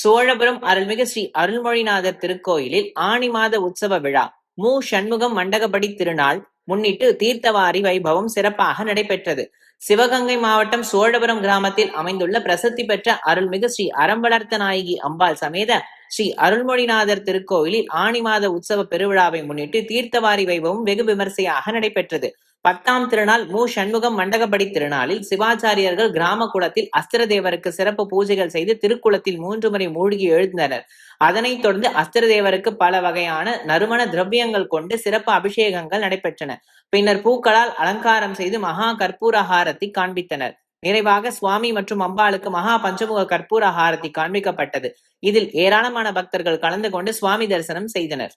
சோழபுரம் அருள்மிகு ஸ்ரீ அருள்மொழிநாதர் திருக்கோயிலில் ஆனி மாத உற்சவ விழா சண்முகம் மண்டகப்படி திருநாள் முன்னிட்டு தீர்த்தவாரி வைபவம் சிறப்பாக நடைபெற்றது. சிவகங்கை மாவட்டம் சோழபுரம் கிராமத்தில் அமைந்துள்ள பிரசித்தி பெற்ற அருள்மிகு ஸ்ரீ அறம்பளர்த்த நாயகி அம்பாள் சமேத ஸ்ரீ அருள்மொழிநாதர் திருக்கோயிலில் ஆனி மாத உற்சவ பெருவிழாவை முன்னிட்டு தீர்த்தவாரி வைபவம் வெகு விமர்சையாக நடைபெற்றது. 10ஆம் திருநாள் சண்முகம் மண்டகப்படி திருநாளில் சிவாச்சாரியர்கள் கிராம குளத்தில் அஸ்திரதேவருக்கு சிறப்பு பூஜைகள் செய்து திருக்குளத்தில் 3 முறை மூழ்கி எழுந்தனர். அதனைத் தொடர்ந்து அஸ்திரதேவருக்கு பல வகையான நறுமண திரவியங்கள் கொண்டு சிறப்பு அபிஷேகங்கள் நடைபெற்றன. பின்னர் பூக்களால் அலங்காரம் செய்து மகா கற்பூர ஹாரத்தி காண்பித்தனர். நிறைவாக சுவாமி மற்றும் அம்பாளுக்கு மகா பஞ்சமுக கற்பூர ஹாரத்தி காண்பிக்கப்பட்டது. இதில் ஏராளமான பக்தர்கள் கலந்து கொண்டு சுவாமி தரிசனம் செய்தனர்.